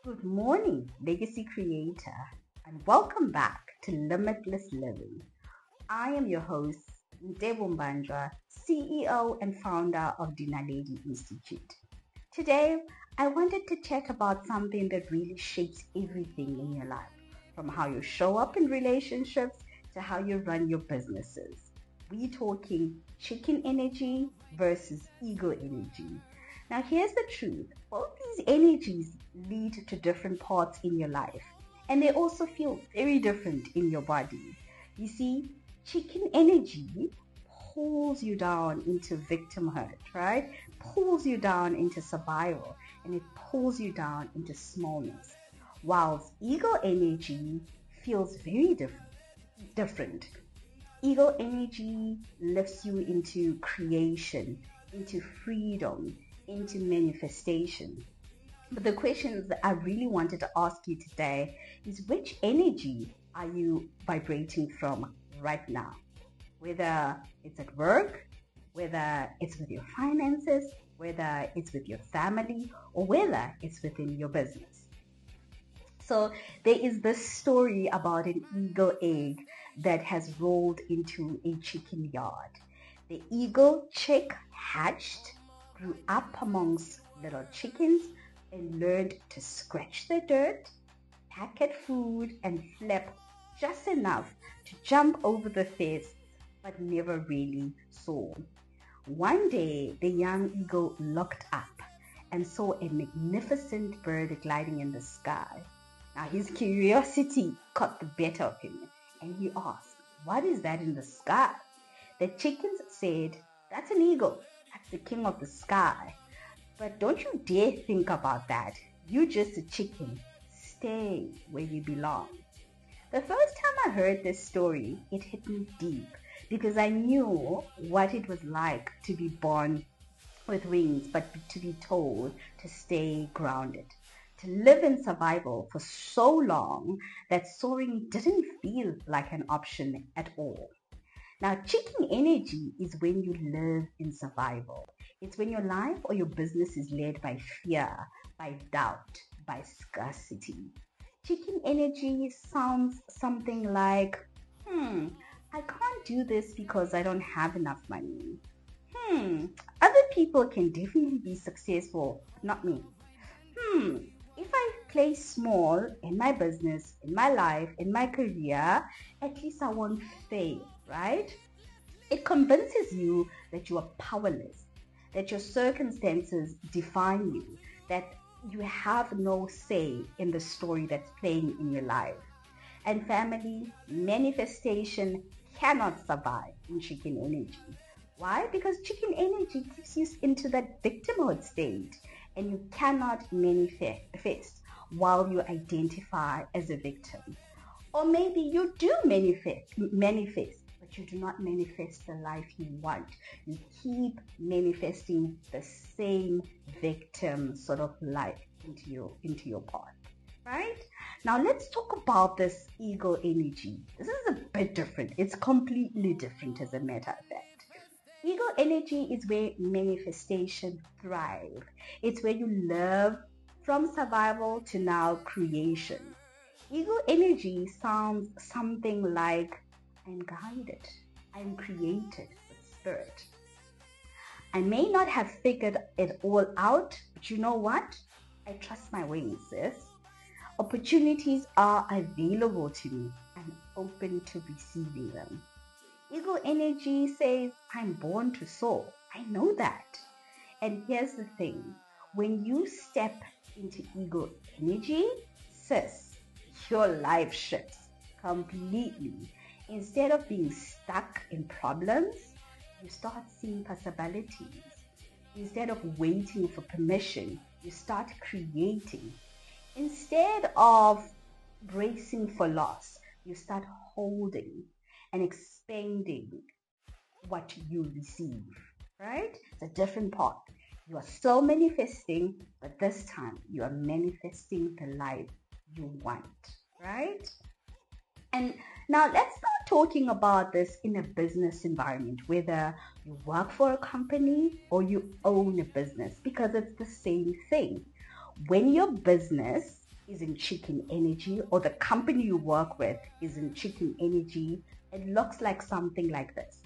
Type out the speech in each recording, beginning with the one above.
Good morning, Legacy Creator, and welcome back to Limitless Living. I am your host, Ntebs Mbanjwa, CEO and founder of Dinaledi Institute. Today, I wanted to chat about something that really shapes everything in your life, from how you show up in relationships to how you run your businesses. We're talking chicken energy versus ego energy. Now, here's the truth. Both these energies lead to different parts in your life, and they also feel very different in your body. You see, chicken energy pulls you down into victimhood, right? Pulls you down into survival, and it pulls you down into smallness. Whilst ego energy feels very different. Ego energy lifts you into creation, into freedom, into manifestation. But the questions that I really wanted to ask you today is, which energy are you vibrating from right now? Whether it's at work, whether it's with your finances, whether it's with your family, or whether it's within your business. So there is this story about an eagle egg that has rolled into a chicken yard. The eagle chick hatched, grew up amongst little chickens, and learned to scratch the dirt, peck at food, and flip just enough to jump over the fence, but never really soar. One day, the young eagle looked up and saw a magnificent bird gliding in the sky. Now his curiosity got the better of him, and he asked, "What is that in the sky?" The chickens said, "That's an eagle. That's the king of the sky. But don't you dare think about that. You're just a chicken. Stay where you belong." The first time I heard this story, it hit me deep because I knew what it was like to be born with wings, but to be told to stay grounded, to live in survival for so long that soaring didn't feel like an option at all. Now, chicken energy is when you live in survival. It's when your life or your business is led by fear, by doubt, by scarcity. Chicken energy sounds something like, I can't do this because I don't have enough money. Other people can definitely be successful, not me. If I play small in my business, in my life, in my career, at least I won't fail, right? It convinces you that you are powerless, that your circumstances define you, that you have no say in the story that's playing in your life. And family, manifestation cannot survive in chicken energy. Why? Because chicken energy keeps you into that victimhood state, and you cannot manifest while you identify as a victim. Or maybe you do manifest, but you do not manifest the life you want. You keep manifesting the same victim sort of life into your path. Right? Now let's talk about this ego energy. This is a bit different. It's completely different, as a matter of fact. Ego energy is where manifestation thrive. It's where you live from survival to now creation. Ego energy sounds something like, I'm guided, I'm created with spirit. I may not have figured it all out, but you know what? I trust my wings, sis. Opportunities are available to me. I'm open to receiving them. Ego energy says, I'm born to soar. I know that. And here's the thing. When you step into ego energy, sis, your life shifts completely. Instead of being stuck in problems, you start seeing possibilities. Instead of waiting for permission, you start creating. Instead of bracing for loss, you start holding and expanding what you receive, right? It's a different part. You are still manifesting, but this time you are manifesting the life you want, right? And now let's start talking about this in a business environment, whether you work for a company or you own a business, because it's the same thing. When your business is in chicken energy, or the company you work with is in chicken energy, it looks like something like this.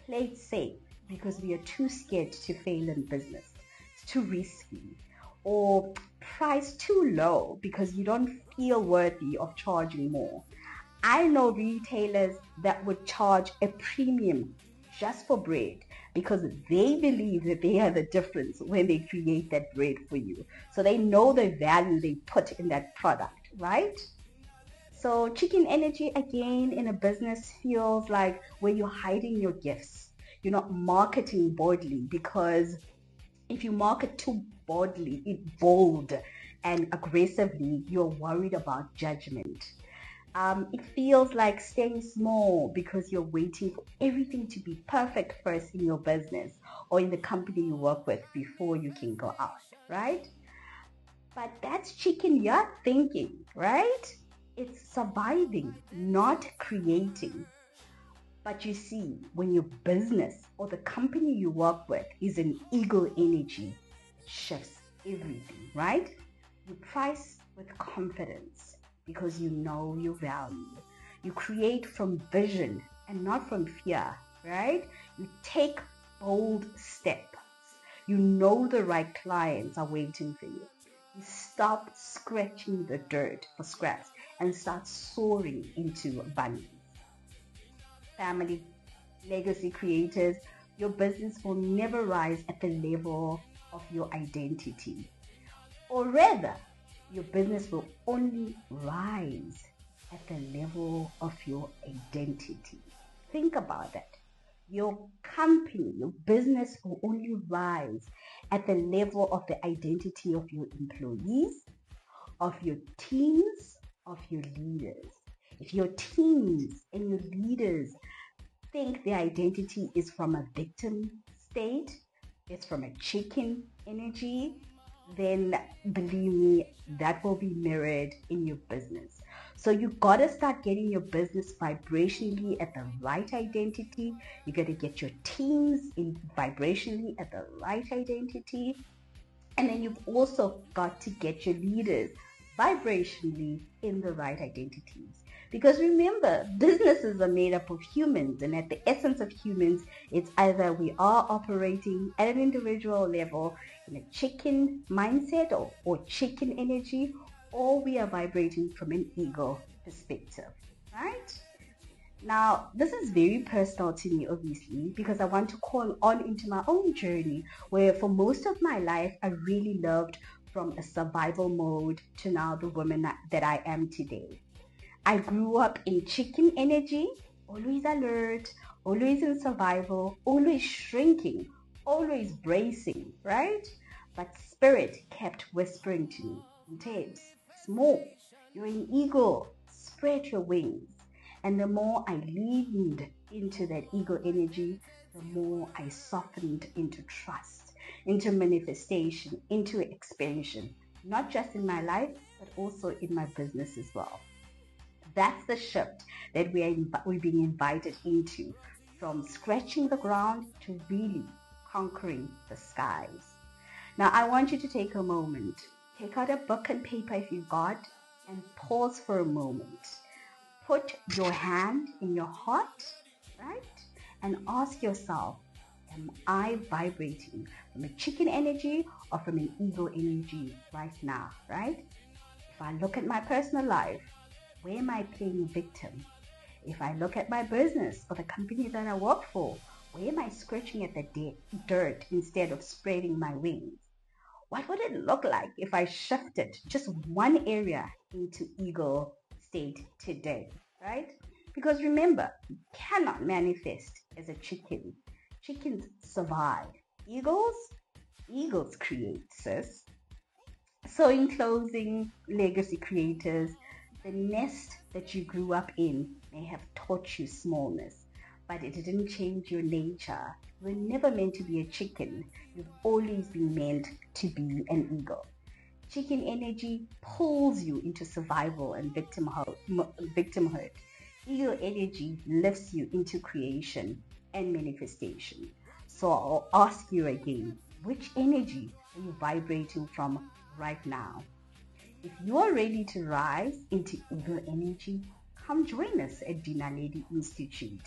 Play it safe because we are too scared to fail in business. It's too risky. Or price too low because you don't feel worthy of charging more. I know retailers that would charge a premium just for bread because they believe that they are the difference when they create that bread for you. So they know the value they put in that product, right? So chicken energy again in a business feels like where you're hiding your gifts. You're not marketing boldly because if you market too bold and aggressively, you're worried about judgment. It feels like staying small because you're waiting for everything to be perfect first in your business or in the company you work with before you can go out, right? But that's chicken yard thinking, right? It's surviving, not creating. But you see, when your business or the company you work with is an ego energy, it shifts everything, right? You price with confidence because you know your value. You create from vision and not from fear, right? You take bold steps. You know the right clients are waiting for you. You stop scratching the dirt for scraps and start soaring into abundance. Family legacy creators, your business will never rise at the level of your identity. Or rather, your business will only rise at the level of your identity. Think about that. Your company, your business will only rise at the level of the identity of your employees, of your teams, of your leaders. If your teams and your leaders think their identity is from a victim state, it's from a chicken energy, then believe me, that will be mirrored in your business. So you gotta start getting your business vibrationally at the right identity. You gotta get your teams in vibrationally at the right identity. And then you've also got to get your leaders vibrationally in the right identities. Because remember, businesses are made up of humans, and at the essence of humans, it's either we are operating at an individual level in a chicken mindset or chicken energy, or we are vibrating from an ego perspective, right? Now, this is very personal to me, obviously, because I want to call on into my own journey where for most of my life, I really loved from a survival mode to now the woman that I am today. I grew up in chicken energy, always alert, always in survival, always shrinking, always bracing, right? But spirit kept whispering to me, Ntebs, small, you're an eagle, spread your wings. And the more I leaned into that ego energy, the more I softened into trust, into manifestation, into expansion, not just in my life, but also in my business as well. That's the shift that we're being invited into, from scratching the ground to really conquering the skies. Now, I want you to take a moment. Take out a book and paper if you've got, and pause for a moment. Put your hand in your heart, right? And ask yourself, am I vibrating from a chicken energy or from an ego energy right now, right? If I look at my personal life, where am I playing victim? If I look at my business or the company that I work for, where am I scratching at the dirt instead of spreading my wings? What would it look like if I shifted just one area into ego state today, right? Because remember, you cannot manifest as a chicken. Chickens survive. Eagles create, sis. So in closing, legacy creators, the nest that you grew up in may have taught you smallness, but it didn't change your nature. You were never meant to be a chicken. You've always been meant to be an eagle. Chicken energy pulls you into survival and victimhood. Eagle energy lifts you into creation and manifestation. So I'll ask you again, which energy are you vibrating from right now? If you are ready to rise into eagle energy, come join us at Dinaledi Institute.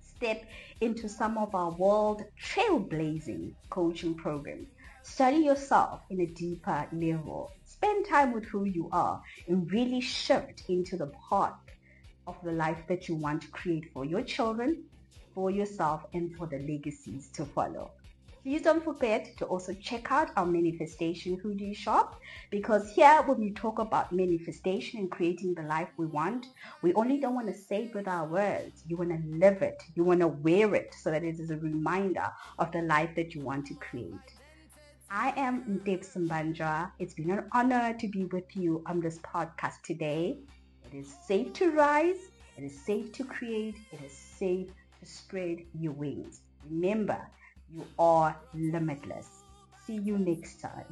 Step into some of our world trailblazing coaching programs. Study yourself in a deeper level. Spend time with who you are and really shift into the path of the life that you want to create for your children, for yourself, and for the legacies to follow. Please don't forget to also check out our manifestation hoodie shop, because here when we talk about manifestation and creating the life we want, we only don't want to say it with our words. You want to live it. You want to wear it so that it is a reminder of the life that you want to create. I am Ntebs Mbanjwa. It's been an honor to be with you on this podcast today. It is safe to rise. It is safe to create. It is safe to spread your wings. Remember, you are limitless. See you next time.